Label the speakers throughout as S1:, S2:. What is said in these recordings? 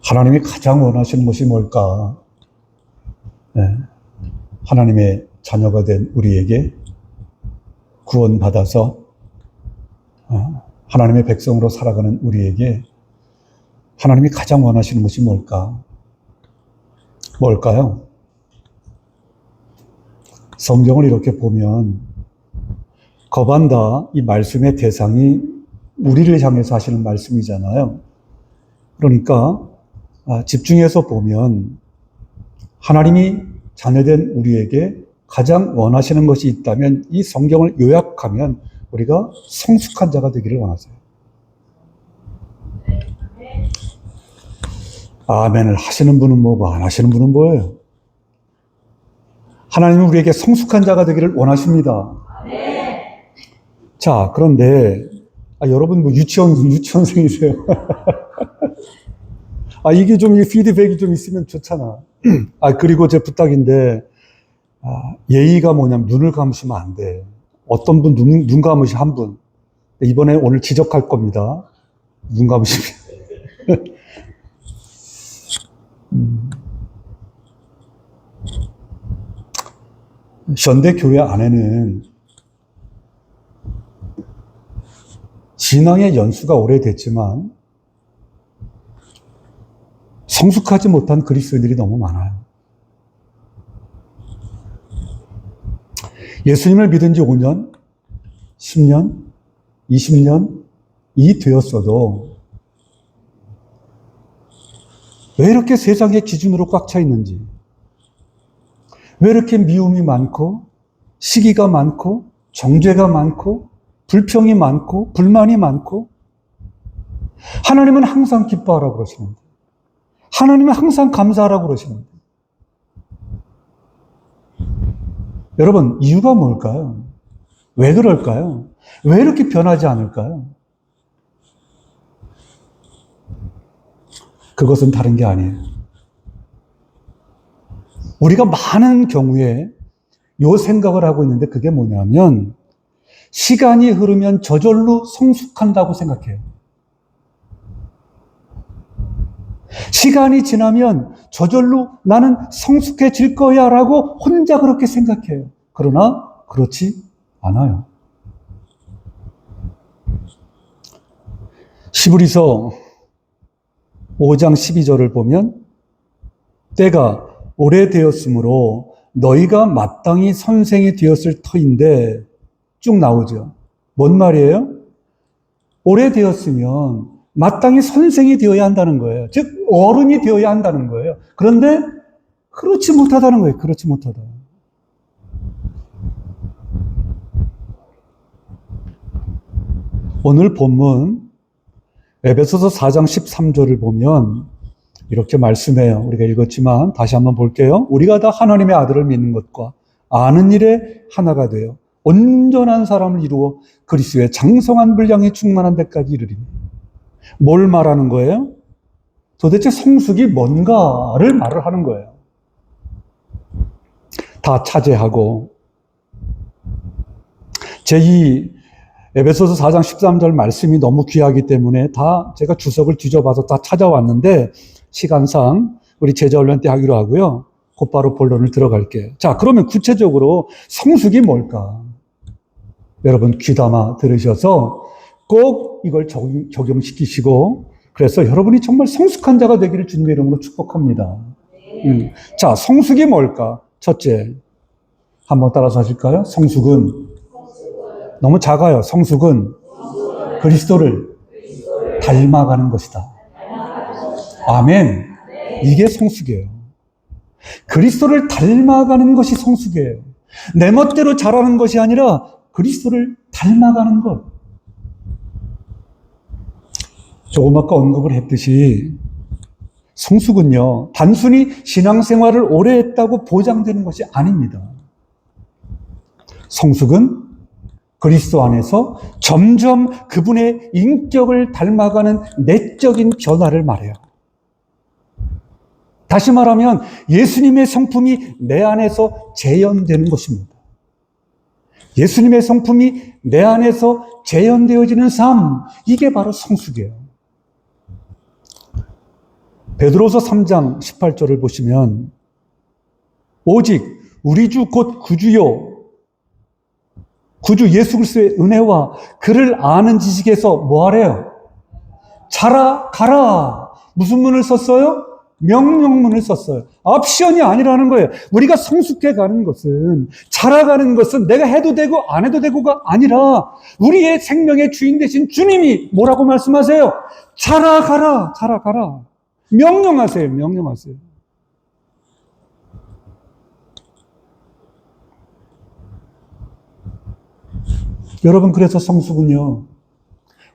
S1: 하나님이 가장 원하시는 것이 뭘까? 네. 하나님의 자녀가 된 우리에게 구원받아서 하나님의 백성으로 살아가는 우리에게 하나님이 가장 원하시는 것이 뭘까? 뭘까요? 성경을 이렇게 보면 거반다 이 말씀의 대상이 우리를 향해서 하시는 말씀이잖아요. 그러니까 집중해서 보면 하나님이 자녀된 우리에게 가장 원하시는 것이 있다면 이 성경을 요약하면 우리가 성숙한 자가 되기를 원하세요. 아멘을 하시는 분은 뭐고 안 하시는 분은 뭐예요? 하나님은 우리에게 성숙한 자가 되기를 원하십니다. 자, 그런데 여러분 뭐 유치원생이세요? 이게 좀 피드백이 좀 있으면 좋잖아. 그리고 제 부탁인데 예의가 뭐냐면 눈을 감으시면 안 돼. 어떤 분 눈 감으시 한 분. 이번에 오늘 지적할 겁니다. 눈 감으시면. 현대교회 안에는 신앙의 연수가 오래됐지만 성숙하지 못한 그리스도인들이 너무 많아요. 예수님을 믿은 지 5년, 10년, 20년이 되었어도 왜 이렇게 세상의 기준으로 꽉 차 있는지, 왜 이렇게 미움이 많고 시기가 많고 정죄가 많고 불평이 많고 불만이 많고, 하나님은 항상 기뻐하라고 그러시는데, 하나님은 항상 감사하라고 그러시는데, 여러분 이유가 뭘까요? 왜 그럴까요? 왜 이렇게 변하지 않을까요? 그것은 다른 게 아니에요. 우리가 많은 경우에 이 생각을 하고 있는데, 그게 뭐냐면 시간이 흐르면 저절로 성숙한다고 생각해요. 시간이 지나면 저절로 나는 성숙해질 거야 라고 혼자 그렇게 생각해요. 그러나 그렇지 않아요. 히브리서 5장 12절을 보면 때가 오래되었으므로 너희가 마땅히 선생이 되었을 터인데 쭉 나오죠. 뭔 말이에요? 오래되었으면 마땅히 선생이 되어야 한다는 거예요. 즉 어른이 되어야 한다는 거예요. 그런데 그렇지 못하다는 거예요. 그렇지 못하다. 오늘 본문 에베소서 4장 13절을 보면 이렇게 말씀해요. 우리가 읽었지만 다시 한번 볼게요. 우리가 다 하나님의 아들을 믿는 것과 아는 일에 하나가 되어 온전한 사람을 이루어 그리스도의 장성한 분량에 충만한 데까지 이르리니. 뭘 말하는 거예요? 도대체 성숙이 뭔가를 말을 하는 거예요. 다 차지하고, 제2 에베소서 4장 13절 말씀이 너무 귀하기 때문에 다 제가 주석을 뒤져봐서 다 찾아왔는데 시간상 우리 제자훈련 때 하기로 하고요. 곧바로 본론을 들어갈게요. 자, 그러면 구체적으로 성숙이 뭘까? 여러분 귀담아 들으셔서 꼭 이걸 적용시키시고, 그래서 여러분이 정말 성숙한 자가 되기를 주님의 이름으로 축복합니다. 자, 성숙이 뭘까? 첫째, 한번 따라서 하실까요? 성숙은 너무 작아요. 성숙은 그리스도를 닮아가는 것이다. 아멘. 이게 성숙이에요. 그리스도를 닮아가는 것이 성숙이에요. 내 멋대로 자라는 것이 아니라 그리스도를 닮아가는 것. 조금 아까 언급을 했듯이 성숙은요, 단순히 신앙생활을 오래 했다고 보장되는 것이 아닙니다. 성숙은 그리스도 안에서 점점 그분의 인격을 닮아가는 내적인 변화를 말해요. 다시 말하면 예수님의 성품이 내 안에서 재현되는 것입니다. 예수님의 성품이 내 안에서 재현되어지는 삶, 이게 바로 성숙이에요. 베드로서 3장 18절을 보시면 오직 우리 주 곧 구주요 구주 예수 그리스도의 은혜와 그를 아는 지식에서 뭐 하래요? 자라가라. 무슨 문을 썼어요? 명령문을 썼어요. 옵션이 아니라는 거예요. 우리가 성숙해 가는 것은, 자라가는 것은 내가 해도 되고 안 해도 되고가 아니라 우리의 생명의 주인 되신 주님이 뭐라고 말씀하세요? 자라가라, 자라가라. 명령하세요, 명령하세요. 여러분, 그래서 성숙은요,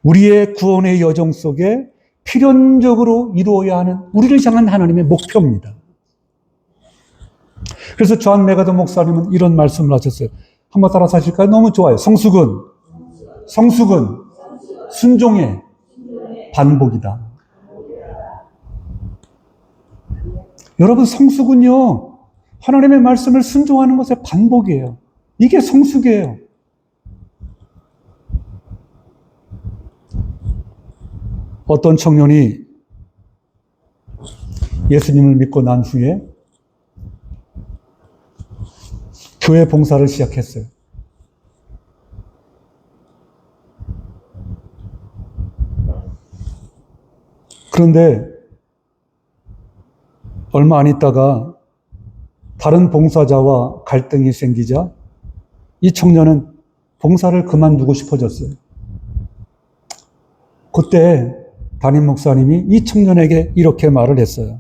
S1: 우리의 구원의 여정 속에 필연적으로 이루어야 하는 우리를 향한 하나님의 목표입니다. 그래서 존 메가더 목사님은 이런 말씀을 하셨어요. 한번 따라서 하실까요? 너무 좋아요. 성숙은 순종의 반복이다. 여러분, 성숙은요, 하나님의 말씀을 순종하는 것의 반복이에요. 이게 성숙이에요. 어떤 청년이 예수님을 믿고 난 후에 교회 봉사를 시작했어요. 그런데 얼마 안 있다가 다른 봉사자와 갈등이 생기자 이 청년은 봉사를 그만두고 싶어졌어요. 그때 담임 목사님이 이 청년에게 이렇게 말을 했어요.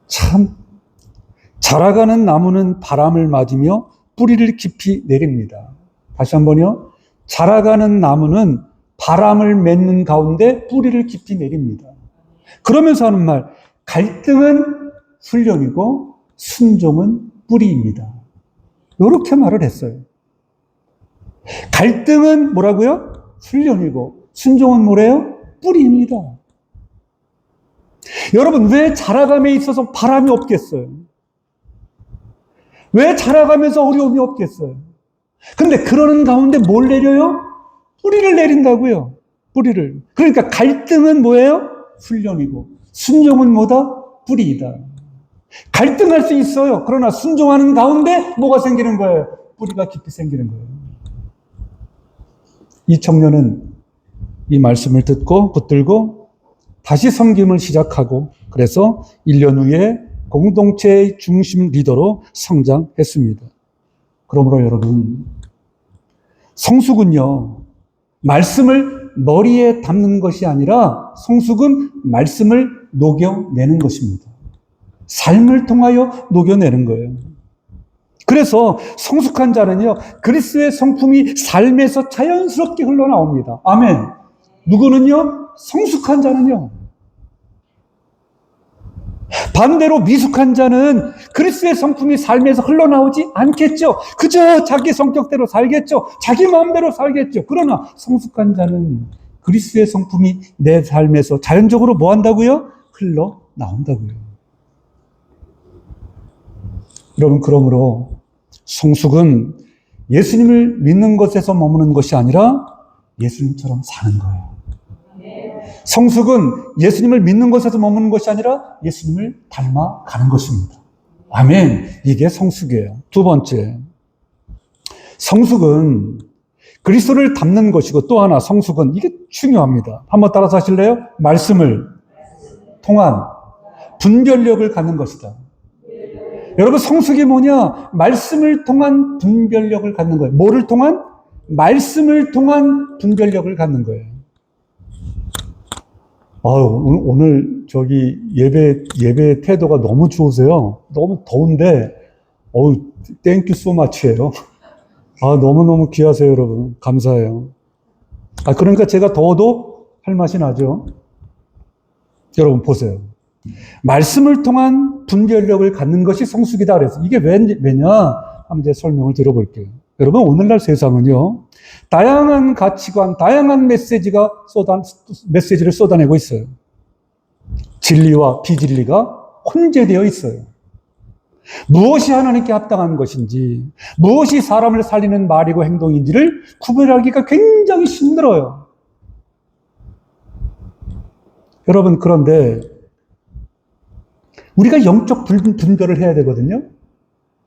S1: 참, 자라가는 나무는 바람을 맞으며 뿌리를 깊이 내립니다. 다시 한번요. 자라가는 나무는 바람을 맞는 가운데 뿌리를 깊이 내립니다. 그러면서 하는 말, 갈등은 훈련이고 순종은 뿌리입니다. 이렇게 말을 했어요. 갈등은 뭐라고요? 훈련이고 순종은 뭐래요? 뿌리입니다. 여러분, 왜 자라감에 있어서 바람이 없겠어요? 왜 자라가면서 어려움이 없겠어요? 근데 그러는 가운데 뭘 내려요? 뿌리를 내린다고요. 뿌리를. 그러니까 갈등은 뭐예요? 훈련이고 순종은 뭐다? 뿌리이다. 갈등할 수 있어요. 그러나 순종하는 가운데 뭐가 생기는 거예요? 뿌리가 깊이 생기는 거예요. 이 청년은 이 말씀을 듣고 붙들고 다시 섬김을 시작하고 그래서 1년 후에 공동체의 중심 리더로 성장했습니다. 그러므로 여러분, 성숙은요, 말씀을 머리에 담는 것이 아니라 성숙은 말씀을 녹여내는 것입니다. 삶을 통하여 녹여내는 거예요. 그래서 성숙한 자는요, 그리스도의 성품이 삶에서 자연스럽게 흘러나옵니다. 아멘. 누구는요? 성숙한 자는요. 반대로 미숙한 자는 그리스도의 성품이 삶에서 흘러나오지 않겠죠. 그저 자기 성격대로 살겠죠. 자기 마음대로 살겠죠. 그러나 성숙한 자는 그리스도의 성품이 내 삶에서 자연적으로 뭐 한다고요? 흘러나온다고요. 여러분, 그러므로 성숙은 예수님을 믿는 것에서 머무는 것이 아니라 예수님처럼 사는 거예요. 성숙은 예수님을 믿는 것에서 머무는 것이 아니라 예수님을 닮아가는 것입니다. 아멘. 이게 성숙이에요. 두 번째, 성숙은 그리스도를 닮는 것이고 또 하나 성숙은 이게 중요합니다. 한번 따라서 하실래요? 말씀을 통한 분별력을 갖는 것이다. 여러분, 성숙이 뭐냐? 말씀을 통한 분별력을 갖는 거예요. 뭐를 통한? 말씀을 통한 분별력을 갖는 거예요. 오늘 예배 태도가 너무 좋으세요. 너무 더운데, 땡큐 소 마치예요. 너무너무 귀하세요, 여러분. 감사해요. 그러니까 제가 더워도 할 맛이 나죠. 여러분, 보세요. 말씀을 통한 분별력을 갖는 것이 성숙이다 그래서 이게 왜냐? 한번 이제 설명을 들어볼게요. 여러분, 오늘날 세상은요, 다양한 가치관, 다양한 메시지를 쏟아내고 있어요. 진리와 비진리가 혼재되어 있어요. 무엇이 하나님께 합당한 것인지, 무엇이 사람을 살리는 말이고 행동인지를 구별하기가 굉장히 힘들어요. 여러분, 그런데 우리가 영적 분별을 해야 되거든요.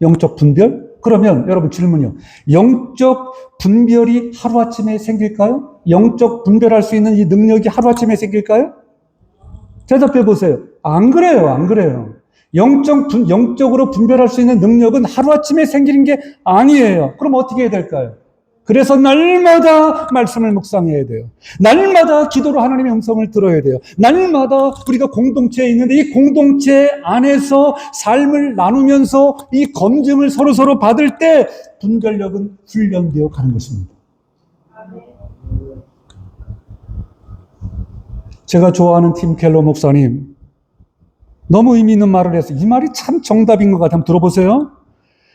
S1: 영적 분별? 그러면 여러분 질문이요. 영적 분별이 하루아침에 생길까요? 영적 분별할 수 있는 이 능력이 하루아침에 생길까요? 대답해 보세요. 안 그래요. 안 그래요. 영적으로 분별할 수 있는 능력은 하루아침에 생기는 게 아니에요. 그럼 어떻게 해야 될까요? 그래서 날마다 말씀을 묵상해야 돼요. 날마다 기도로 하나님의 음성을 들어야 돼요. 날마다 우리가 공동체에 있는데 이 공동체 안에서 삶을 나누면서 이 검증을 서로서로 받을 때 분별력은 훈련되어 가는 것입니다. 제가 좋아하는 팀 켈러 목사님, 너무 의미 있는 말을 해서 이 말이 참 정답인 것 같아요. 한번 들어보세요.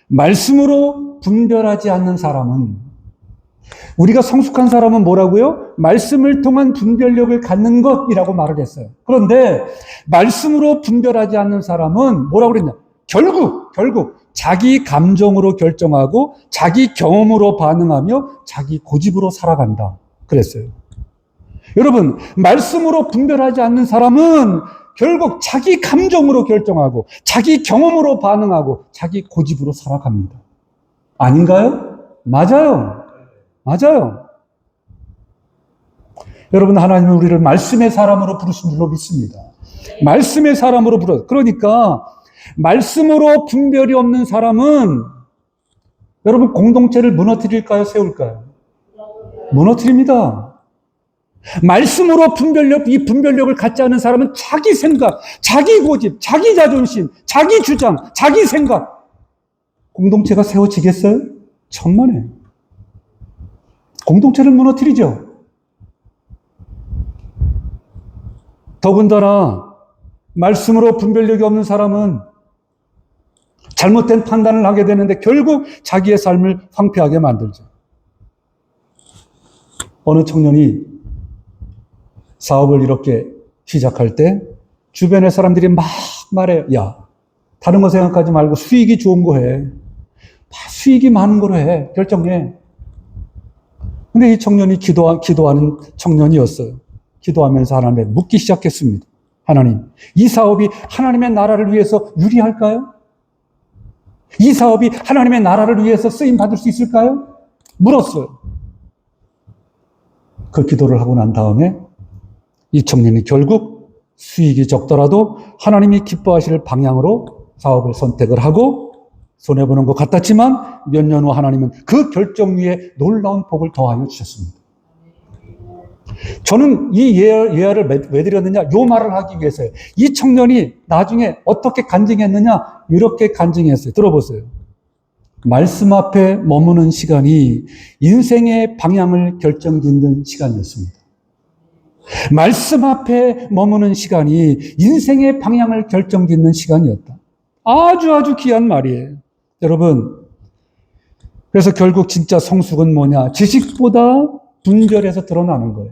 S1: 말씀으로 분별하지 않는 사람은, 우리가 성숙한 사람은 뭐라고요? 말씀을 통한 분별력을 갖는 것이라고 말을 했어요. 그런데 말씀으로 분별하지 않는 사람은 뭐라고 그랬냐? 결국 자기 감정으로 결정하고 자기 경험으로 반응하며 자기 고집으로 살아간다. 그랬어요. 여러분, 말씀으로 분별하지 않는 사람은 결국 자기 감정으로 결정하고 자기 경험으로 반응하고 자기 고집으로 살아갑니다. 아닌가요? 맞아요. 맞아요. 여러분, 하나님은 우리를 말씀의 사람으로 부르신 줄로 믿습니다. 말씀의 사람으로 그러니까 말씀으로 분별이 없는 사람은 여러분 공동체를 무너뜨릴까요? 세울까요? 무너뜨립니다. 말씀으로 이 분별력을 갖지 않은 사람은 자기 생각, 자기 고집, 자기 자존심, 자기 주장, 자기 생각. 공동체가 세워지겠어요? 천만에. 공동체를 무너뜨리죠. 더군다나 말씀으로 분별력이 없는 사람은 잘못된 판단을 하게 되는데 결국 자기의 삶을 황폐하게 만들죠. 어느 청년이 사업을 이렇게 시작할 때 주변의 사람들이 막 말해요. 야, 다른 거 생각하지 말고 수익이 좋은 거 해. 수익이 많은 거로 해. 결정해. 근데 이 청년이 기도하는 청년이었어요. 기도하면서 하나님께 묻기 시작했습니다. 하나님, 이 사업이 하나님의 나라를 위해서 유리할까요? 이 사업이 하나님의 나라를 위해서 쓰임 받을 수 있을까요? 물었어요. 그 기도를 하고 난 다음에 이 청년이 결국 수익이 적더라도 하나님이 기뻐하실 방향으로 사업을 선택을 하고 손해보는 것 같았지만 몇 년 후 하나님은 그 결정 위에 놀라운 복을 더하여 주셨습니다. 저는 이 예화를 왜 드렸느냐? 이 말을 하기 위해서요. 이 청년이 나중에 어떻게 간증했느냐? 이렇게 간증했어요. 들어보세요. 말씀 앞에 머무는 시간이 인생의 방향을 결정짓는 시간이었습니다. 말씀 앞에 머무는 시간이 인생의 방향을 결정짓는 시간이었다. 아주 귀한 말이에요. 여러분, 그래서 결국 진짜 성숙은 뭐냐? 지식보다 분별에서 드러나는 거예요.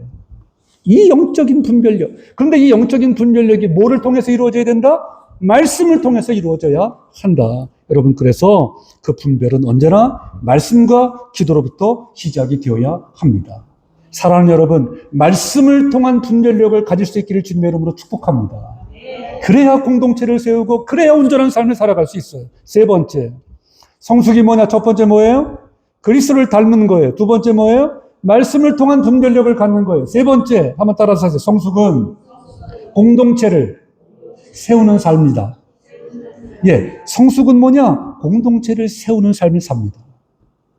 S1: 이 영적인 분별력. 그런데 이 영적인 분별력이 뭐를 통해서 이루어져야 된다? 말씀을 통해서 이루어져야 한다. 여러분, 그래서 그 분별은 언제나 말씀과 기도로부터 시작이 되어야 합니다. 사랑하는 여러분, 말씀을 통한 분별력을 가질 수 있기를 주님의 이름으로 축복합니다. 그래야 공동체를 세우고 그래야 온전한 삶을 살아갈 수 있어요. 세 번째, 성숙이 뭐냐? 첫 번째 뭐예요? 그리스도를 닮는 거예요. 두 번째 뭐예요? 말씀을 통한 분별력을 갖는 거예요. 세 번째, 한번 따라서 하세요. 성숙은 공동체를 세우는 삶이다. 예, 성숙은 뭐냐? 공동체를 세우는 삶을 삽니다.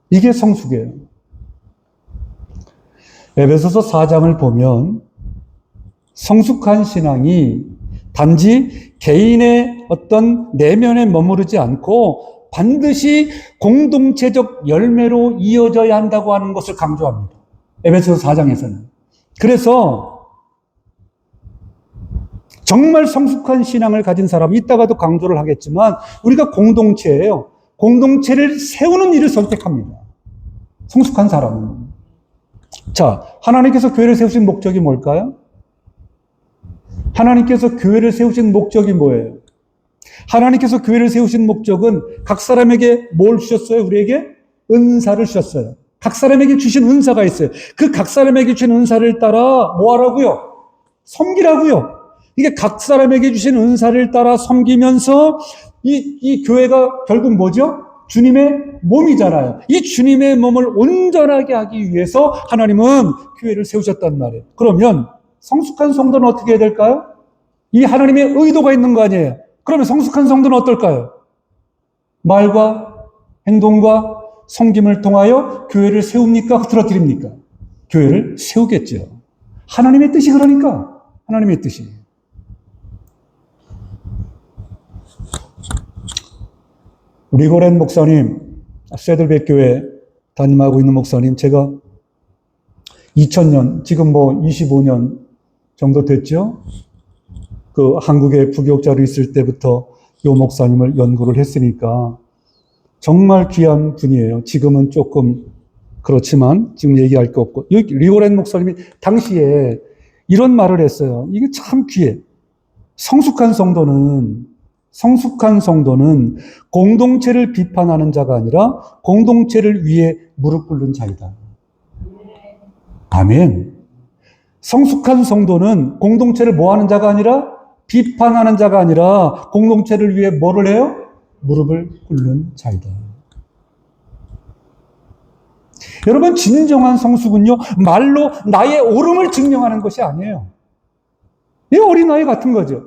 S1: 이게 성숙이에요. 에베소서 4장을 보면 성숙한 신앙이 단지 개인의 어떤 내면에 머무르지 않고 반드시 공동체적 열매로 이어져야 한다고 하는 것을 강조합니다. 에베소서 4장에서는. 그래서 정말 성숙한 신앙을 가진 사람이 이따가도 강조를 하겠지만 우리가 공동체예요. 공동체를 세우는 일을 선택합니다. 성숙한 사람은. 자, 하나님께서 교회를 세우신 목적이 뭘까요? 하나님께서 교회를 세우신 목적이 뭐예요? 하나님께서 교회를 세우신 목적은 각 사람에게 뭘 주셨어요? 우리에게 은사를 주셨어요. 각 사람에게 주신 은사가 있어요. 그 각 사람에게 주신 은사를 따라 뭐 하라고요? 섬기라고요. 이게 각 사람에게 주신 은사를 따라 섬기면서 이 교회가 결국 뭐죠? 주님의 몸이잖아요. 이 주님의 몸을 온전하게 하기 위해서 하나님은 교회를 세우셨단 말이에요. 그러면 성숙한 성도는 어떻게 해야 될까요? 이 하나님의 의도가 있는 거 아니에요. 그러면 성숙한 성도는 어떨까요? 말과 행동과 섬김을 통하여 교회를 세웁니까? 흐트러뜨립니까? 교회를 세우겠죠. 하나님의 뜻이 그러니까. 하나님의 뜻이. 리고렌 목사님, 세들백 교회 담임하고 있는 목사님, 제가 2000년, 지금 뭐 25년 정도 됐죠? 그 한국에 부교육자로 있을 때부터 이 목사님을 연구를 했으니까 정말 귀한 분이에요. 지금은 조금 그렇지만 지금 얘기할 게 없고. 리고렌 목사님이 당시에 이런 말을 했어요. 이게 참 귀해. 성숙한 성도는 공동체를 비판하는 자가 아니라 공동체를 위해 무릎 꿇는 자이다. 아멘. 성숙한 성도는 공동체를 뭐 하는 자가 아니라 비판하는 자가 아니라 공동체를 위해 뭐를 해요? 무릎을 꿇는 자이다. 여러분, 진정한 성숙은요, 말로 나의 옳음을 증명하는 것이 아니에요. 이 어린아이 같은 거죠.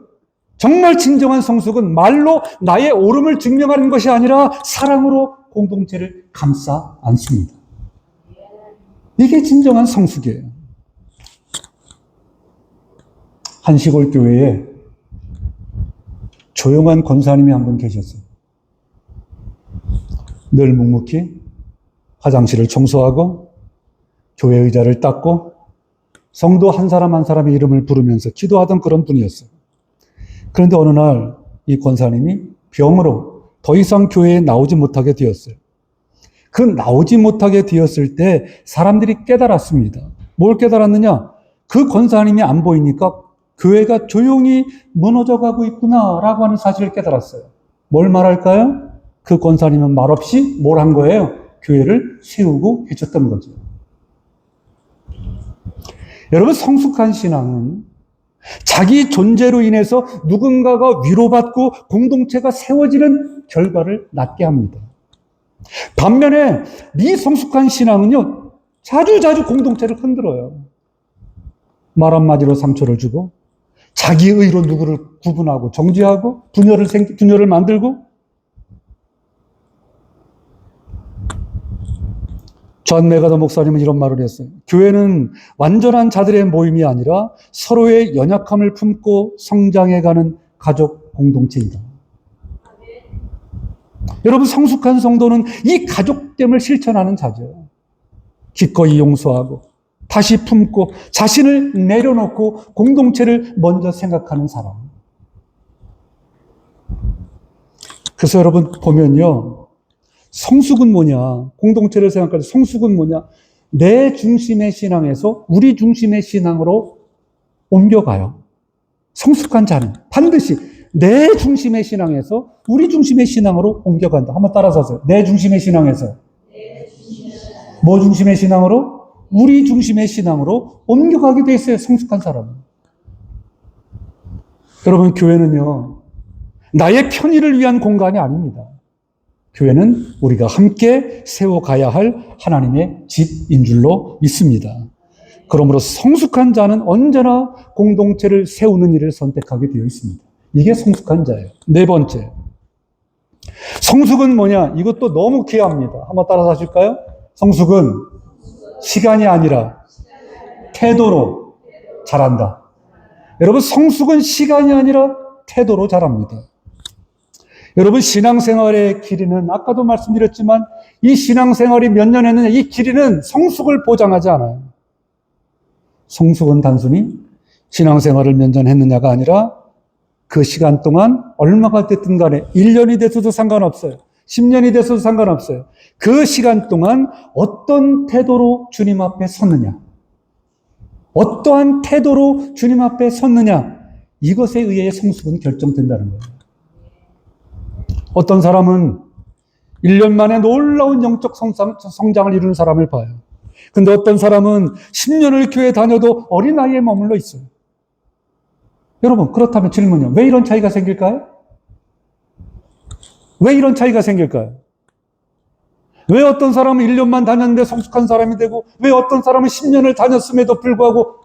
S1: 정말 진정한 성숙은 말로 나의 옳음을 증명하는 것이 아니라 사랑으로 공동체를 감싸 안습니다. 이게 진정한 성숙이에요. 한 시골 교회에 조용한 권사님이 한 분 계셨어요. 늘 묵묵히 화장실을 청소하고 교회 의자를 닦고 성도 한 사람 한 사람의 이름을 부르면서 기도하던 그런 분이었어요. 그런데 어느 날 이 권사님이 병으로 더 이상 교회에 나오지 못하게 되었어요. 그 나오지 못하게 되었을 때 사람들이 깨달았습니다. 뭘 깨달았느냐? 그 권사님이 안 보이니까 교회가 조용히 무너져가고 있구나라고 하는 사실을 깨달았어요. 뭘 말할까요? 그 권사님은 말없이 뭘 한 거예요? 교회를 세우고 계셨던 거죠. 여러분, 성숙한 신앙은 자기 존재로 인해서 누군가가 위로받고 공동체가 세워지는 결과를 낳게 합니다. 반면에 미성숙한 신앙은요, 자주자주 공동체를 흔들어요. 말 한마디로 상처를 주고 자기 의로 누구를 구분하고 정죄하고 분열을 만들고. 존 메가더 목사님은 이런 말을 했어요. 교회는 완전한 자들의 모임이 아니라 서로의 연약함을 품고 성장해가는 가족 공동체이다. 여러분, 성숙한 성도는 이 가족됨을 실천하는 자죠. 기꺼이 용서하고 다시 품고 자신을 내려놓고 공동체를 먼저 생각하는 사람. 그래서 여러분 보면요, 성숙은 뭐냐? 공동체를 생각할 때 성숙은 뭐냐? 내 중심의 신앙에서 우리 중심의 신앙으로 옮겨가요. 성숙한 자는 반드시 내 중심의 신앙에서 우리 중심의 신앙으로 옮겨간다. 한번 따라서 하세요. 내 중심의 신앙에서. 뭐 중심의 신앙으로? 우리 중심의 신앙으로 옮겨가게 돼 있어요. 성숙한 사람은. 여러분, 교회는요, 나의 편의를 위한 공간이 아닙니다. 교회는 우리가 함께 세워가야 할 하나님의 집인 줄로 믿습니다. 그러므로 성숙한 자는 언제나 공동체를 세우는 일을 선택하게 되어 있습니다. 이게 성숙한 자예요. 네 번째. 성숙은 뭐냐? 이것도 너무 귀합니다. 한번 따라서 하실까요? 성숙은 시간이 아니라 태도로 자란다. 여러분, 성숙은 시간이 아니라 태도로 자랍니다. 여러분, 신앙생활의 길이는 아까도 말씀드렸지만 이 신앙생활이 몇 년 했느냐, 이 길이는 성숙을 보장하지 않아요. 성숙은 단순히 신앙생활을 몇 년 했느냐가 아니라 그 시간 동안 얼마가 됐든 간에 1년이 됐어도 상관없어요. 10년이 됐어도 상관없어요. 그 시간 동안 어떤 태도로 주님 앞에 섰느냐, 어떠한 태도로 주님 앞에 섰느냐, 이것에 의해 성숙은 결정된다는 거예요. 어떤 사람은 1년 만에 놀라운 영적 성장을 이루는 사람을 봐요. 근데 어떤 사람은 10년을 교회 다녀도 어린아이에 머물러 있어요. 여러분, 그렇다면 질문이요. 왜 이런 차이가 생길까요? 왜 이런 차이가 생길까요? 왜 어떤 사람은 1년만 다녔는데 성숙한 사람이 되고, 왜 어떤 사람은 10년을 다녔음에도 불구하고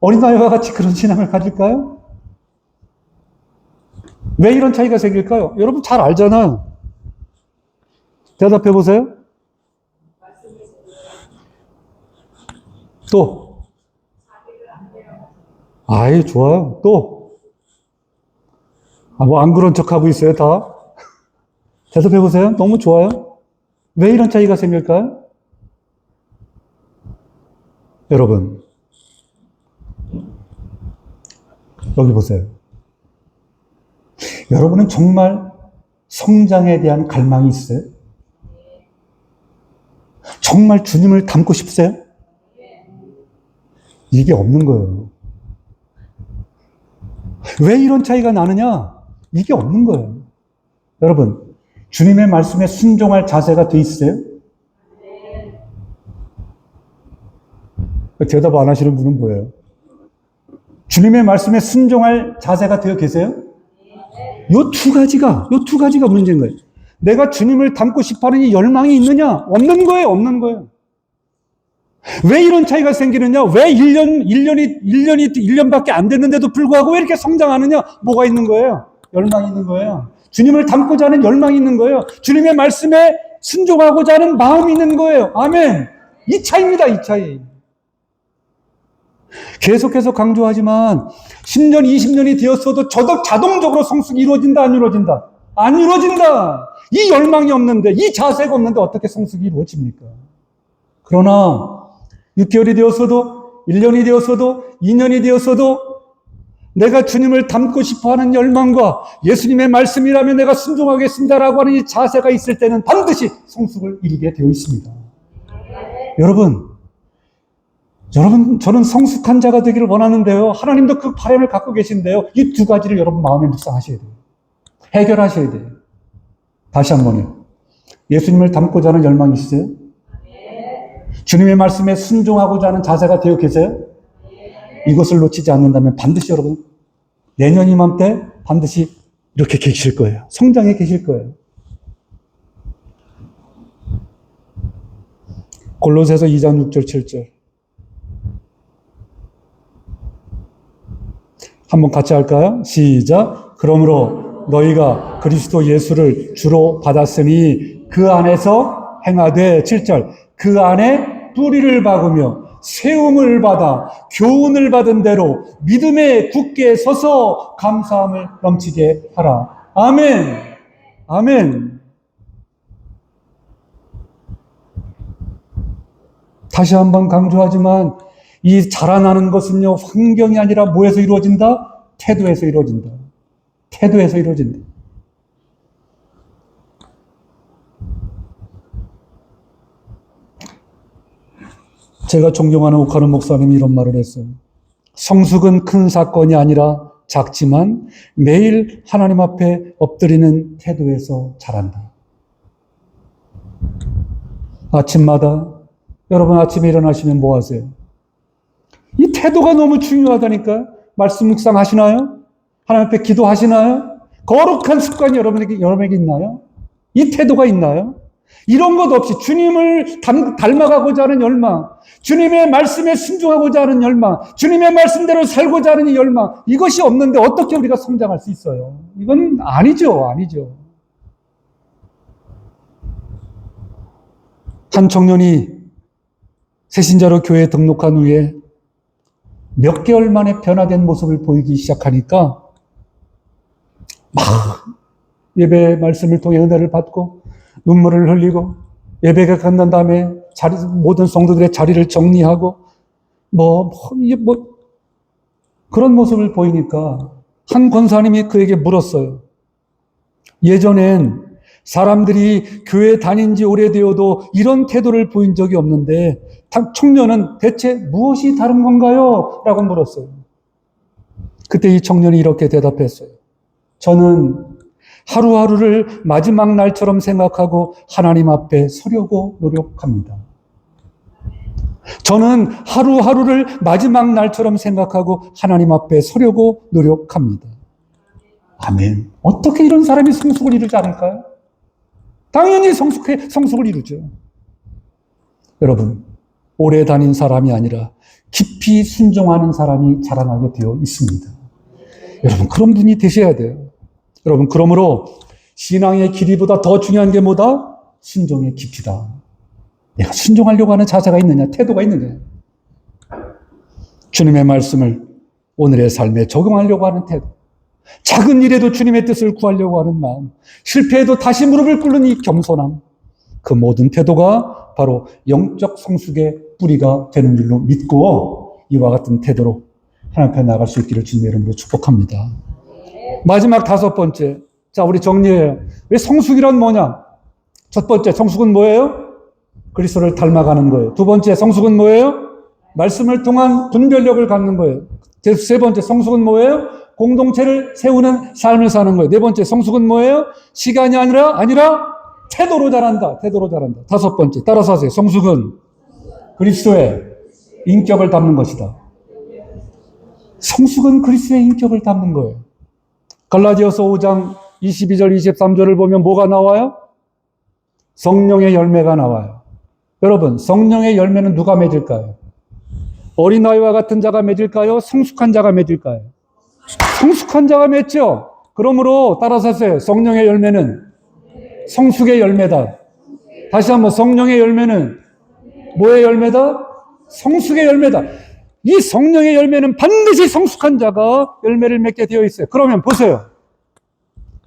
S1: 어린아이와 같이 그런 신앙을 가질까요? 왜 이런 차이가 생길까요? 여러분 잘 알잖아요. 대답해 보세요. 또. 아이, 좋아요. 또. 뭐 안 그런 척 하고 있어요, 다. 대답해 보세요. 너무 좋아요. 왜 이런 차이가 생길까요? 여러분, 여기 보세요. 여러분은 정말 성장에 대한 갈망이 있어요? 정말 주님을 닮고 싶으세요? 이게 없는 거예요. 왜 이런 차이가 나느냐? 이게 없는 거예요. 여러분, 주님의 말씀에 순종할 자세가 돼 있어요? 대답 안 하시는 분은 뭐예요? 주님의 말씀에 순종할 자세가 되어 계세요? 요 두 가지가 문제인 거예요. 내가 주님을 닮고 싶어하는 이 열망이 있느냐? 없는 거예요, 없는 거예요. 왜 이런 차이가 생기느냐? 왜 1년밖에 안 됐는데도 불구하고 왜 이렇게 성장하느냐? 뭐가 있는 거예요? 열망이 있는 거예요. 주님을 닮고자 하는 열망이 있는 거예요. 주님의 말씀에 순종하고자 하는 마음이 있는 거예요. 아멘. 이 차이입니다, 이 차이. 계속해서 강조하지만 10년, 20년이 되었어도 자동적으로 성숙이 이루어진다, 안 이루어진다? 안 이루어진다. 이 열망이 없는데, 이 자세가 없는데 어떻게 성숙이 이루어집니까? 그러나 6개월이 되었어도 1년이 되었어도 2년이 되었어도 내가 주님을 닮고 싶어하는 열망과 예수님의 말씀이라면 내가 순종하겠습니다라고 하는 이 자세가 있을 때는 반드시 성숙을 이루게 되어 있습니다. 여러분, 저는 성숙한 자가 되기를 원하는데요. 하나님도 그 바람을 갖고 계신데요. 이 두 가지를 여러분 마음에 묵상하셔야 돼요. 해결하셔야 돼요. 다시 한 번요. 예수님을 닮고자 하는 열망이 있어요? 주님의 말씀에 순종하고자 하는 자세가 되어 계세요? 이것을 놓치지 않는다면 반드시 여러분 내년 이맘때 반드시 이렇게 계실 거예요. 성장해 계실 거예요. 골로새서 2장 6절 7절 한번 같이 할까요? 시작. 그러므로 너희가 그리스도 예수를 주로 받았으니 그 안에서 행하되 7절 그 안에 뿌리를 박으며 세움을 받아 교훈을 받은 대로 믿음에 굳게 서서 감사함을 넘치게 하라. 아멘. 아멘. 다시 한번 강조하지만 이 자라나는 것은요, 환경이 아니라 뭐에서 이루어진다? 태도에서 이루어진다. 태도에서 이루어진다. 제가 존경하는 오카노 목사님이 이런 말을 했어요. 성숙은 큰 사건이 아니라 작지만 매일 하나님 앞에 엎드리는 태도에서 자란다. 아침마다 여러분 아침에 일어나시면 뭐 하세요? 이 태도가 너무 중요하다니까. 말씀 묵상하시나요? 하나님 앞에 기도하시나요? 거룩한 습관이 여러분에게 있나요? 이 태도가 있나요? 이런 것 없이 주님을 닮아가고자 하는 열망, 주님의 말씀에 순종하고자 하는 열망, 주님의 말씀대로 살고자 하는 이 열망, 이것이 없는데 어떻게 우리가 성장할 수 있어요? 이건 아니죠. 한 청년이 새신자로 교회에 등록한 후에 몇 개월 만에 변화된 모습을 보이기 시작하니까 막 예배 말씀을 통해 은혜를 받고 눈물을 흘리고 예배가 끝난 다음에 모든 성도들의 자리를 정리하고 그런 모습을 보이니까 한 권사님이 그에게 물었어요. 예전엔 사람들이 교회 다닌 지 오래되어도 이런 태도를 보인 적이 없는데 청년은 대체 무엇이 다른 건가요? 라고 물었어요. 그때 이 청년이 이렇게 대답했어요. 저는 하루하루를 마지막 날처럼 생각하고 하나님 앞에 서려고 노력합니다. 저는 하루하루를 마지막 날처럼 생각하고 하나님 앞에 서려고 노력합니다. 아멘. 어떻게 이런 사람이 성숙을 이루지 않을까요? 당연히 성숙을 이루죠. 여러분, 오래 다닌 사람이 아니라 깊이 순종하는 사람이 자라나게 되어 있습니다. 여러분, 그런 분이 되셔야 돼요. 여러분, 그러므로 신앙의 길이보다 더 중요한 게 뭐다? 순종의 깊이다. 내가 순종하려고 하는 자세가 있느냐, 태도가 있느냐. 주님의 말씀을 오늘의 삶에 적용하려고 하는 태도. 작은 일에도 주님의 뜻을 구하려고 하는 마음. 실패해도 다시 무릎을 꿇는 이 겸손함. 그 모든 태도가 바로 영적 성숙의 뿌리가 되는 줄로 믿고 이와 같은 태도로 하나님 앞에 나갈 수 있기를 주님의 이름으로 축복합니다. 마지막 5번째. 자, 우리 정리해요. 왜 성숙이란 뭐냐? 첫 번째, 성숙은 뭐예요? 그리스도를 닮아가는 거예요. 두 번째, 성숙은 뭐예요? 말씀을 통한 분별력을 갖는 거예요. 세 번째, 성숙은 뭐예요? 공동체를 세우는 삶을 사는 거예요. 네 번째, 성숙은 뭐예요? 시간이 아니라 태도로 자란다. 태도로 자란다. 다섯 번째, 따라서 하세요. 성숙은 그리스도의 인격을 담는 것이다. 성숙은 그리스도의 인격을 담는 거예요. 갈라디아서 5장 22절, 23절을 보면 뭐가 나와요? 성령의 열매가 나와요. 여러분, 성령의 열매는 누가 맺을까요? 어린아이와 같은 자가 맺을까요? 성숙한 자가 맺을까요? 성숙한 자가 맺죠. 그러므로 따라서 하세요. 성령의 열매는 성숙의 열매다. 다시 한번, 성령의 열매는 뭐의 열매다? 성숙의 열매다. 이 성령의 열매는 반드시 성숙한 자가 열매를 맺게 되어 있어요. 그러면 보세요.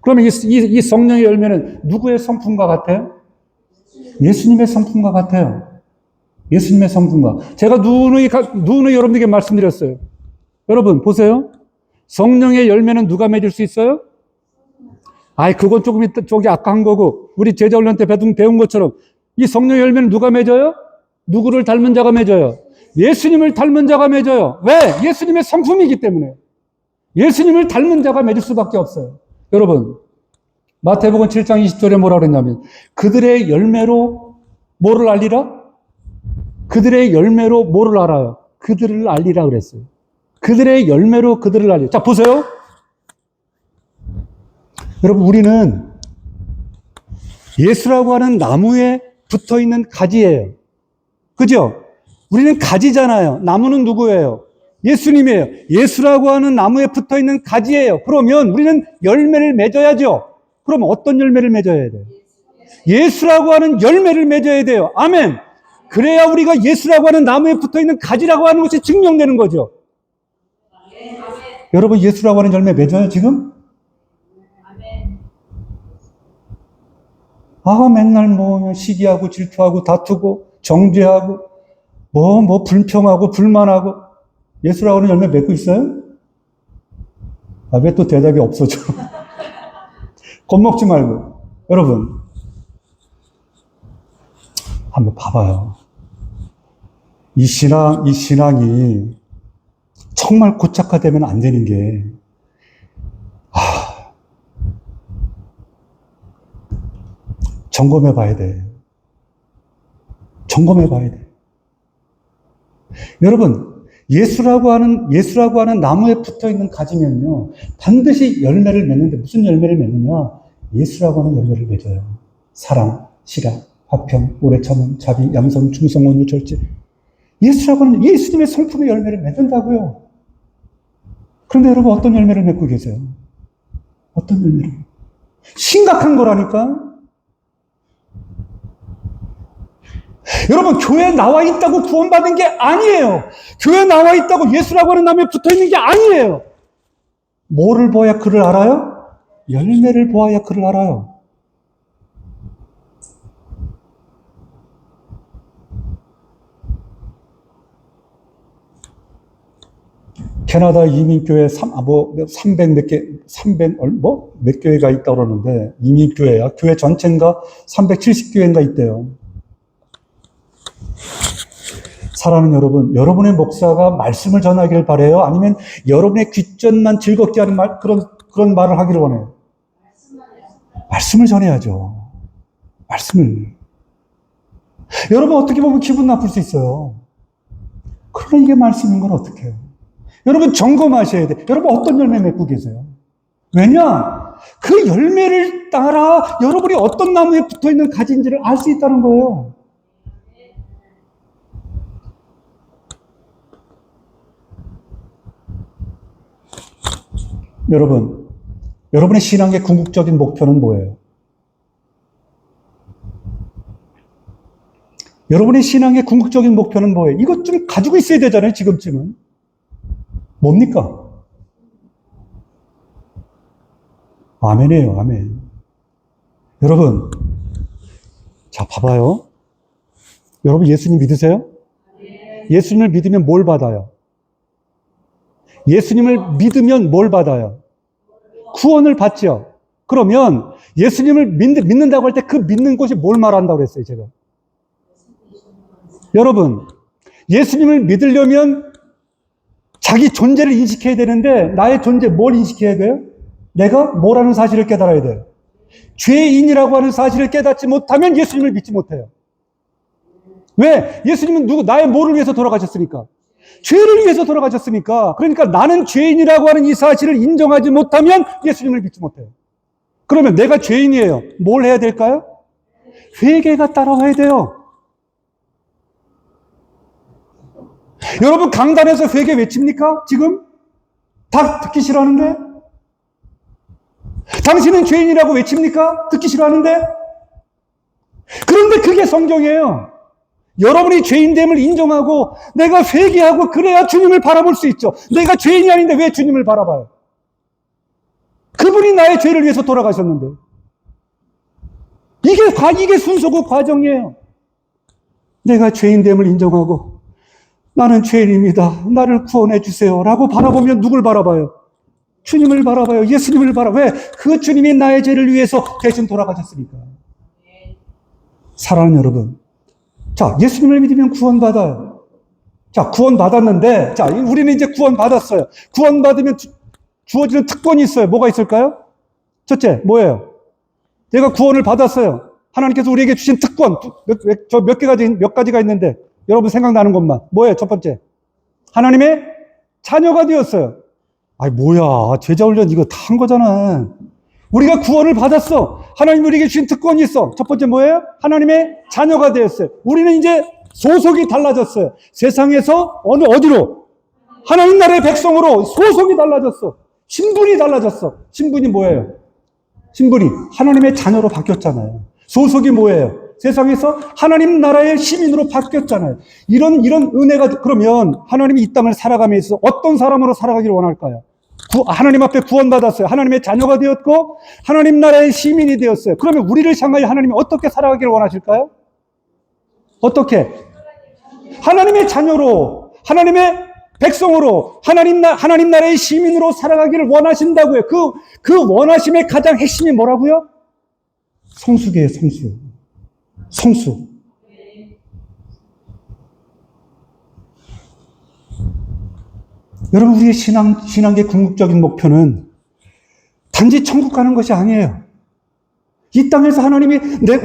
S1: 그러면 이 성령의 열매는 누구의 성품과 같아요? 예수님의 성품과 같아요. 예수님의 성품과. 제가 누누이 여러분들에게 말씀드렸어요. 여러분, 보세요. 성령의 열매는 누가 맺을 수 있어요? 그건 조금 아까 한 거고, 우리 제자훈련 때 배운 것처럼, 이 성령의 열매는 누가 맺어요? 누구를 닮은 자가 맺어요? 예수님을 닮은 자가 맺어요. 왜? 예수님의 성품이기 때문에. 예수님을 닮은 자가 맺을 수밖에 없어요. 여러분, 마태복음 7장 20절에 뭐라 그랬냐면, 그들의 열매로 뭐를 알리라? 그들의 열매로 뭐를 알아요? 그들을 알리라 그랬어요. 그들의 열매로 그들을 알리라. 자, 보세요. 여러분, 우리는 예수라고 하는 나무에 붙어 있는 가지예요. 그죠? 우리는 가지잖아요. 나무는 누구예요? 예수님이에요. 예수라고 하는 나무에 붙어 있는 가지예요. 그러면 우리는 열매를 맺어야죠. 그럼 어떤 열매를 맺어야 돼요? 예수라고 하는 열매를 맺어야 돼요. 아멘. 그래야 우리가 예수라고 하는 나무에 붙어 있는 가지라고 하는 것이 증명되는 거죠. 여러분, 예수라고 하는 열매 맺어요, 지금? 맨날 시기하고 질투하고 다투고 정죄하고 불평하고 불만하고 예수라고 하는 열매 맺고 있어요? 왜 또 대답이 없어져? 겁먹지 말고. 여러분, 한번 봐봐요. 이 신앙이 정말 고착화되면 안 되는 게, 점검해 봐야 돼. 점검해 봐야 돼. 여러분, 예수라고 하는 나무에 붙어 있는 가지면요, 반드시 열매를 맺는데 무슨 열매를 맺느냐? 예수라고 하는 열매를 맺어요. 사랑, 실학, 화평, 오래 참음, 자비, 양선, 충성, 온유, 절제. 예수라고 하는 예수님의 성품의 열매를 맺는다고요. 그런데 여러분, 어떤 열매를 맺고 계세요? 어떤 열매를? 심각한 거라니까. 여러분, 교회에 나와 있다고 구원받은 게 아니에요. 교회에 나와 있다고 예수라고 하는 나무에 붙어 있는 게 아니에요. 뭐를 보아야 그를 알아요? 열매를 보아야 그를 알아요. 캐나다 이민교회 300몇 교회가 있다고 그러는데, 이민교회야. 교회 전체인가 370교회인가 있대요. 사랑하는 여러분, 여러분의 목사가 말씀을 전하기를 바라요? 아니면 여러분의 귓전만 즐겁게 하는 그런 말을 하기를 원해요? 말씀을 전해야죠. 말씀을. 여러분, 어떻게 보면 기분 나쁠 수 있어요. 그러나 이게 말씀인 걸 어떻게 해요? 여러분 점검하셔야 돼. 여러분 어떤 열매 맺고 계세요? 왜냐? 그 열매를 따라 여러분이 어떤 나무에 붙어있는 가지인지를 알 수 있다는 거예요. 여러분, 여러분의 신앙의 궁극적인 목표는 뭐예요? 여러분의 신앙의 궁극적인 목표는 뭐예요? 이것 좀 가지고 있어야 되잖아요, 지금쯤은. 뭡니까? 아멘이에요, 아멘. 여러분, 자, 봐봐요. 여러분, 예수님 믿으세요? 예수님을 믿으면 뭘 받아요? 예수님을 믿으면 뭘 받아요? 구원을 받죠. 그러면 예수님을 믿는다고 할 때 그 믿는 것이 뭘 말한다고 그랬어요, 제가? 여러분, 예수님을 믿으려면 자기 존재를 인식해야 되는데 나의 존재 뭘 인식해야 돼요? 내가 뭐라는 사실을 깨달아야 돼요. 죄인이라고 하는 사실을 깨닫지 못하면 예수님을 믿지 못해요. 왜? 예수님은 나의 뭐를 위해서 돌아가셨으니까? 죄를 위해서 돌아가셨으니까. 그러니까 나는 죄인이라고 하는 이 사실을 인정하지 못하면 예수님을 믿지 못해요. 그러면 내가 죄인이에요. 뭘 해야 될까요? 회개가 따라와야 돼요. 여러분 강단에서 회개 외칩니까? 지금? 다 듣기 싫어하는데? 당신은 죄인이라고 외칩니까? 듣기 싫어하는데? 그런데 그게 성경이에요. 여러분이 죄인됨을 인정하고 내가 회개하고 그래야 주님을 바라볼 수 있죠. 내가 죄인이 아닌데 왜 주님을 바라봐요? 그분이 나의 죄를 위해서 돌아가셨는데. 이게 순서고 과정이에요. 내가 죄인됨을 인정하고 나는 죄인입니다. 나를 구원해 주세요. 라고 바라보면 누굴 바라봐요? 주님을 바라봐요. 예수님을 바라봐요. 왜? 그 주님이 나의 죄를 위해서 대신 돌아가셨으니까. 사랑하는 여러분. 자, 예수님을 믿으면 구원받아요. 자, 구원받았는데, 자, 우리는 이제 구원받았어요. 구원받으면 주어지는 특권이 있어요. 뭐가 있을까요? 첫째, 뭐예요? 내가 구원을 받았어요. 하나님께서 우리에게 주신 특권, 몇 가지가 있는데, 여러분 생각나는 것만. 뭐예요? 첫 번째. 하나님의 자녀가 되었어요. 아이, 뭐야. 제자훈련 이거 다 한 거잖아. 우리가 구원을 받았어. 하나님 우리에게 주신 특권이 있어. 첫 번째 뭐예요? 하나님의 자녀가 되었어요. 우리는 이제 소속이 달라졌어요. 세상에서 어디로? 하나님 나라의 백성으로 소속이 달라졌어. 신분이 달라졌어. 신분이 뭐예요? 신분이 하나님의 자녀로 바뀌었잖아요. 소속이 뭐예요? 세상에서 하나님 나라의 시민으로 바뀌었잖아요. 이런 은혜가, 그러면 하나님이 이 땅을 살아가면서 어떤 사람으로 살아가기를 원할까요? 하나님 앞에 구원받았어요. 하나님의 자녀가 되었고 하나님 나라의 시민이 되었어요. 그러면 우리를 향하여 하나님이 어떻게 살아가기를 원하실까요? 어떻게? 하나님의 자녀로, 하나님의 백성으로, 하나님 나라의 시민으로 살아가기를 원하신다고요. 그 원하심의 가장 핵심이 뭐라고요? 성수계예요, 성수. 성수. 여러분, 우리의 신앙의 궁극적인 목표는 단지 천국 가는 것이 아니에요. 이 땅에서 하나님이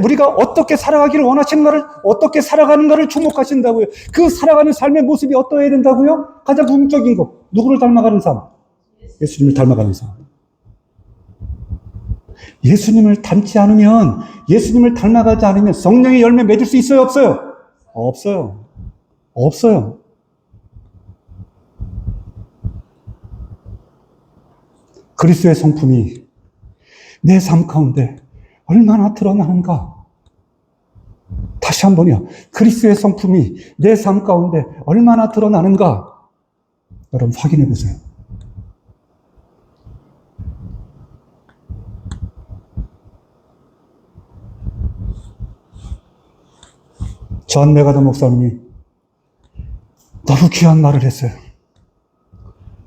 S1: 우리가 어떻게 살아가기를 원하시는가를, 어떻게 살아가는가를 주목하신다고요. 그 살아가는 삶의 모습이 어떠해야 된다고요? 가장 궁극적인 것. 누구를 닮아가는 삶? 예수님을 닮아가는 삶. 예수님을 닮지 않으면, 예수님을 닮아가지 않으면 성령의 열매 맺을 수 있어요, 없어요? 없어요. 없어요. 그리스도의 성품이 내 삶 가운데 얼마나 드러나는가? 다시 한번요. 그리스도의 성품이 내 삶 가운데 얼마나 드러나는가? 여러분 확인해 보세요. 존 메가더 목사님이 너무 귀한 말을 했어요.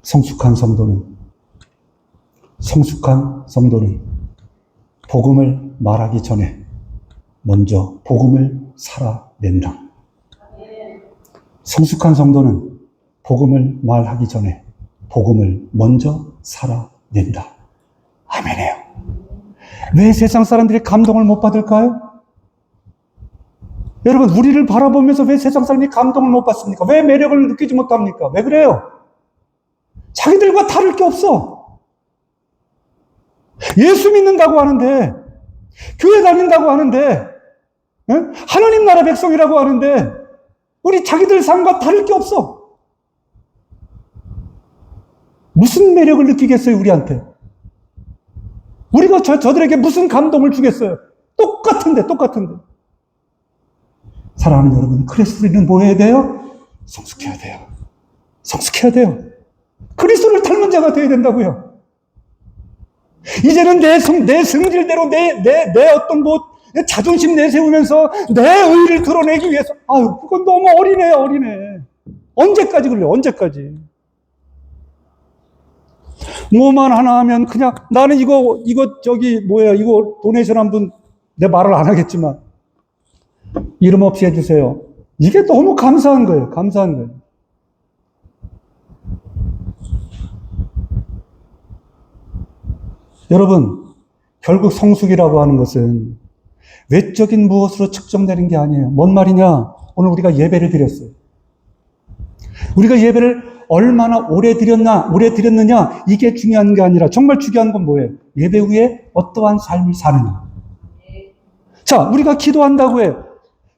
S1: 성숙한 성도는 복음을 말하기 전에 먼저 복음을 살아낸다. 성숙한 성도는 복음을 말하기 전에 복음을 먼저 살아낸다. 아멘이에요. 왜 세상 사람들이 감동을 못 받을까요? 여러분, 우리를 바라보면서 왜 세상 사람이 감동을 못 받습니까? 왜 매력을 느끼지 못합니까? 왜 그래요? 자기들과 다를 게 없어. 예수 믿는다고 하는데, 교회 다닌다고 하는데, 하나님 나라 백성이라고 하는데, 우리 자기들 삶과 다를 게 없어. 무슨 매력을 느끼겠어요, 우리한테? 우리가 저들에게 무슨 감동을 주겠어요? 똑같은데. 사랑하는 여러분, 그래서 우리는 뭐 해야 돼요? 성숙해야 돼요. 그리스도를 닮은 자가 되어야 된다고요. 이제는 내 성질대로 내 어떤 자존심 내세우면서 내 의의를 드러내기 위해서, 그건 너무 어리네. 언제까지 그래요? 언제까지? 뭐만 하나 하면 그냥 나는 이거 도네이션 한 분, 내 말을 안 하겠지만 이름 없이 해주세요. 이게 너무 감사한 거예요. 여러분, 결국 성숙이라고 하는 것은 외적인 무엇으로 측정되는 게 아니에요. 뭔 말이냐? 오늘 우리가 예배를 드렸어요. 우리가 예배를 얼마나 오래 드렸느냐, 이게 중요한 게 아니라 정말 중요한 건 뭐예요? 예배 후에 어떠한 삶을 사느냐. 자, 우리가 기도한다고 해요.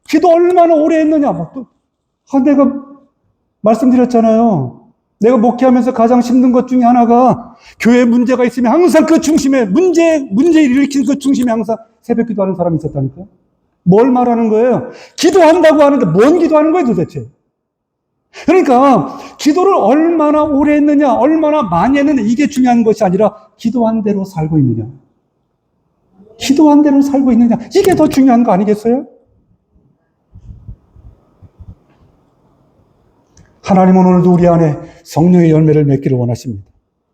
S1: 기도 얼마나 오래 했느냐. 내가 말씀드렸잖아요. 내가 목회하면서 가장 힘든 것 중에 하나가 교회에 문제가 있으면 항상 그 중심에 문제를 일으킨 그 중심에 항상 새벽 기도하는 사람이 있었다니까요. 뭘 말하는 거예요? 기도한다고 하는데 뭔 기도하는 거예요 도대체? 그러니까 기도를 얼마나 오래 했느냐, 얼마나 많이 했느냐, 이게 중요한 것이 아니라 기도한 대로 살고 있느냐. 이게 더 중요한 거 아니겠어요? 하나님은 오늘도 우리 안에 성령의 열매를 맺기를 원하십니다.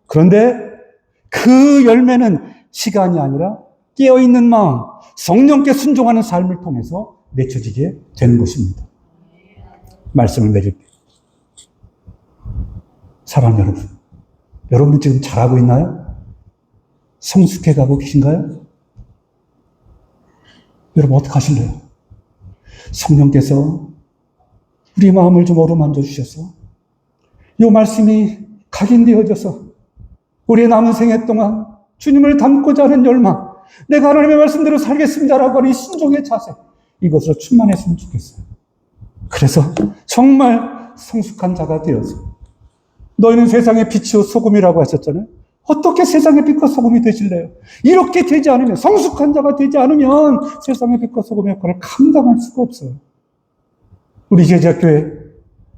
S1: 그런데 그 열매는 시간이 아니라 깨어있는 마음, 성령께 순종하는 삶을 통해서 맺혀지게 되는 것입니다. 말씀을 맺을게요. 사랑하는 여러분 지금 잘하고 있나요? 성숙해 가고 계신가요? 여러분 어떻게 하실래요? 성령께서 우리 마음을 좀 어루만져 주셔서 이 말씀이 각인되어져서 우리의 남은 생애 동안 주님을 닮고자 하는 열망, 내가 하나님의 말씀대로 살겠습니다라고 하는 신종의 자세, 이것으로 충만했으면 좋겠어요. 그래서 정말 성숙한 자가 되어서, 너희는 세상의 빛이요 소금이라고 하셨잖아요. 어떻게 세상의 빛과 소금이 되실래요? 이렇게 되지 않으면, 성숙한 자가 되지 않으면 세상의 빛과 소금의 역할을 감당할 수가 없어요. 우리 제자교회,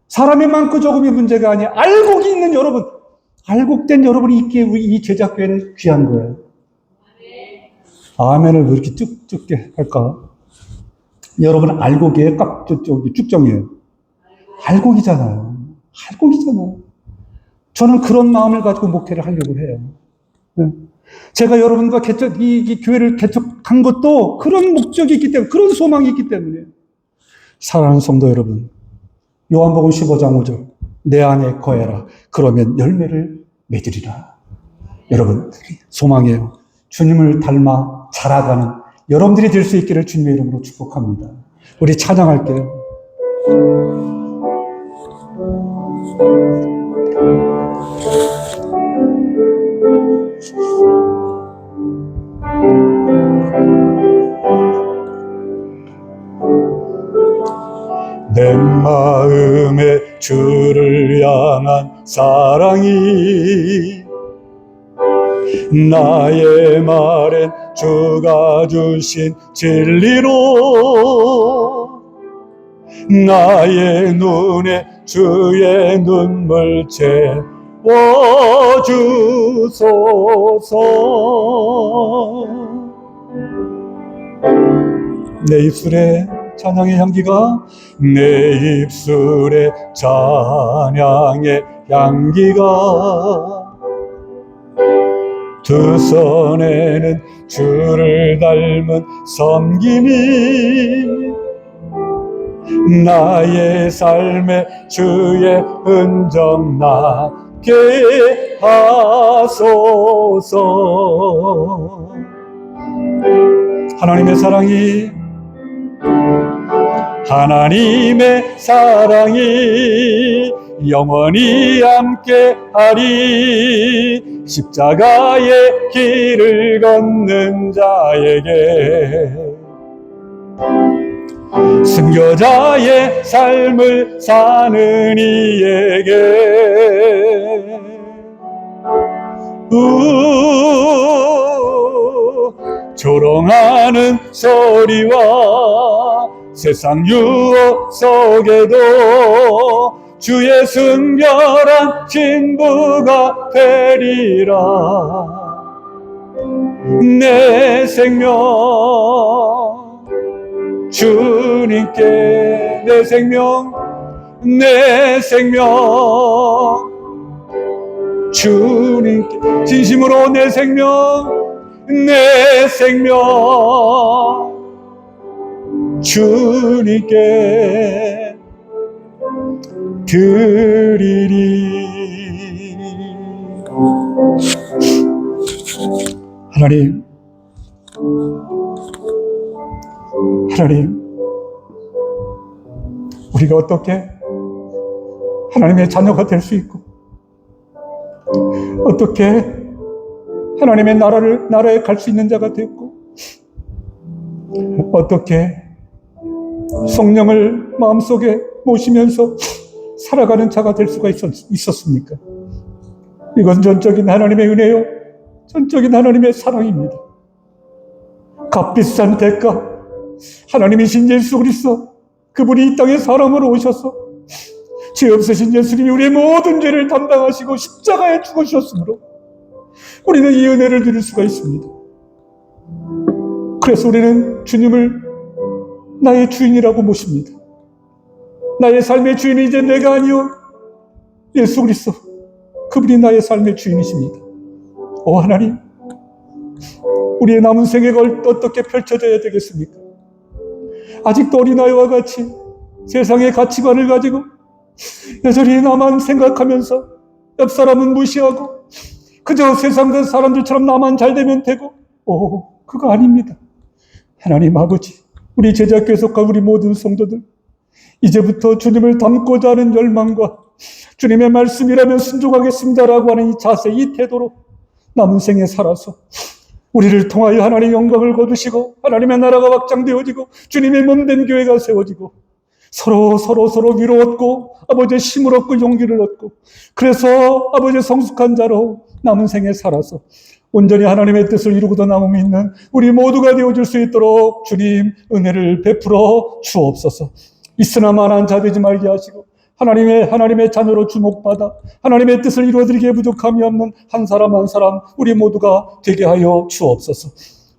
S1: 사람이 많고 적음이 문제가 아니라 알곡이 있는 여러분, 알곡된 여러분이 있기에 이 제자교회는 귀한 거예요. 아멘을 왜 이렇게 쭉쭉게 할까? 여러분 알곡이에요? 쭉정이에요? 알곡이잖아요. 저는 그런 마음을 가지고 목회를 하려고 해요. 제가 여러분과 이 교회를 개척한 것도 그런 목적이 있기 때문에, 그런 소망이 있기 때문에. 사랑하는 성도 여러분, 요한복음 15장 5절, 내 안에 거해라. 그러면 열매를 맺으리라. 여러분, 소망이에요. 주님을 닮아 자라가는 여러분들이 될 수 있기를 주님의 이름으로 축복합니다. 우리 찬양할게요. 내 마음에 주를 향한 사랑이 나의 말엔 주가 주신 진리로 나의 눈에 주의 눈물 채워주소서. 내 입술에 찬양의 향기가, 내 입술에 찬양의 향기가, 두 손에는 주를 닮은 섬김이 나의 삶에 주의 흔적 나게 하소서. 하나님의 사랑이, 하나님의 사랑이 영원히 함께하리. 십자가의 길을 걷는 자에게, 순교자의 삶을 사는 이에게, 조롱하는 소리와 세상 유혹 속에도 주의 순결한 진부가 되리라. 내 생명 주님께, 내 생명, 내 생명 주님께, 진심으로 내 생명, 내 생명 주님께 드리리. 하나님, 우리가 어떻게 하나님의 자녀가 될 수 있고, 어떻게 하나님의 나라에 갈 수 있는 자가 됐고, 어떻게 성령을 마음속에 모시면서 살아가는 자가 될 수가 있었습니까? 이건 전적인 하나님의 은혜요, 전적인 하나님의 사랑입니다. 값비싼 대가, 하나님이신 예수 그리스도, 그분이 이 땅에 사람으로 오셔서 죄 없으신 예수님이 우리의 모든 죄를 담당하시고 십자가에 죽으셨으므로 우리는 이 은혜를 누릴 수가 있습니다. 그래서 우리는 주님을 나의 주인이라고 모십니다. 나의 삶의 주인은 이제 내가 아니요 예수 그리스도, 그분이 나의 삶의 주인이십니다. 오 하나님, 우리의 남은 생애가 어떻게 펼쳐져야 되겠습니까? 아직도 어린아이와 같이 세상의 가치관을 가지고 여전히 나만 생각하면서 옆 사람은 무시하고 그저 세상 사람들처럼 나만 잘 되면 되고, 그거 아닙니다. 하나님 아버지, 우리 제자 교속과 우리 모든 성도들, 이제부터 주님을 닮고자 하는 열망과 주님의 말씀이라면 순종하겠습니다라고 하는 이 자세, 이 태도로 남은 생에 살아서 우리를 통하여 하나님의 영광을 거두시고 하나님의 나라가 확장되어지고 주님의 몸된 교회가 세워지고 서로 위로 얻고 아버지의 힘을 얻고 용기를 얻고, 그래서 아버지의 성숙한 자로 남은 생에 살아서 온전히 하나님의 뜻을 이루고도 남음이 있는 우리 모두가 되어줄 수 있도록 주님 은혜를 베풀어 주옵소서. 있으나 마나한 자 되지 말게 하시고 하나님의 자녀로 주목받아 하나님의 뜻을 이루어드리기에 부족함이 없는 한 사람 한 사람 우리 모두가 되게 하여 주옵소서.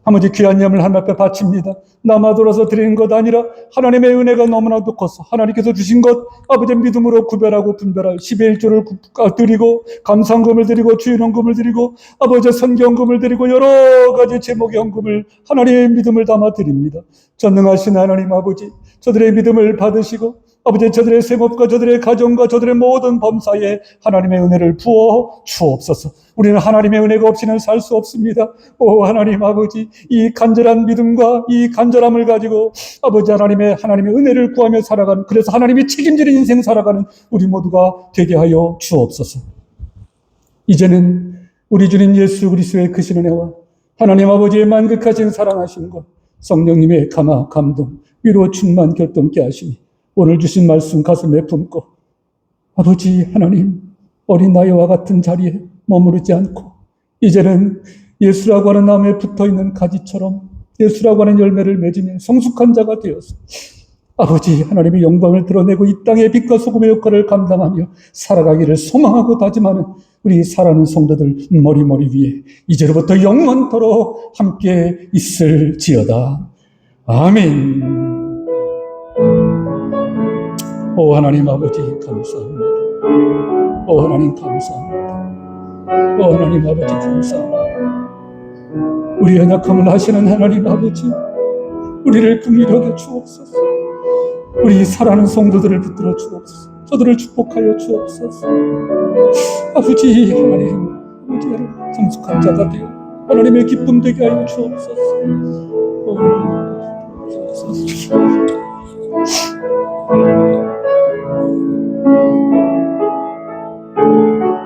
S1: 아버지, 귀한 예물 하나님 앞에 바칩니다. 남아 돌아서 드리는 것 아니라 하나님의 은혜가 너무나도 커서 하나님께서 주신 것 아버지의 믿음으로 구별하고 분별할 11조를 드리고 감사헌금을 드리고 주일헌금을 드리고 아버지의 선교헌금을 드리고 여러 가지 제목의 헌금을 하나님의 믿음을 담아 드립니다. 전능하신 하나님 아버지, 저들의 믿음을 받으시고 아버지, 저들의 생업과 저들의 가정과 저들의 모든 범사에 하나님의 은혜를 부어 주옵소서. 우리는 하나님의 은혜가 없이는 살 수 없습니다. 오 하나님 아버지, 이 간절한 믿음과 이 간절함을 가지고 아버지 하나님의 은혜를 구하며 살아가는, 그래서 하나님이 책임지는 인생 살아가는 우리 모두가 되게 하여 주옵소서. 이제는 우리 주님 예수 그리스도의 크신 은혜와 하나님 아버지의 만극하신 사랑하심과 성령님의 감화 감동 위로 충만 결동케 하시니 오늘 주신 말씀 가슴에 품고 아버지 하나님, 어린아이와 같은 자리에 머무르지 않고 이제는 예수라고 하는 나무에 붙어있는 가지처럼 예수라고 하는 열매를 맺으며 성숙한 자가 되어서 아버지 하나님의 영광을 드러내고 이 땅의 빛과 소금의 역할을 감당하며 살아가기를 소망하고 다짐하는 우리 사랑하는 성도들 머리 위에 이제로부터 영원토록 함께 있을지어다. 아멘. 오 하나님 아버지 감사합니다. 오 하나님 감사합니다. 오 하나님 아버지 감사합니다. 우리 연약함을 아시는 하나님 아버지, 우리를 긍휼히 여겨 주옵소서. 우리 사랑하는 성도들을 붙들어 주옵소서. 저들을 축복하여 주옵소서. 아버지 하나님, 아버지를 성숙한 자가 되어 하나님의 기쁨 되게 하여 주옵소서. 오 하나님 주옵소서. 네.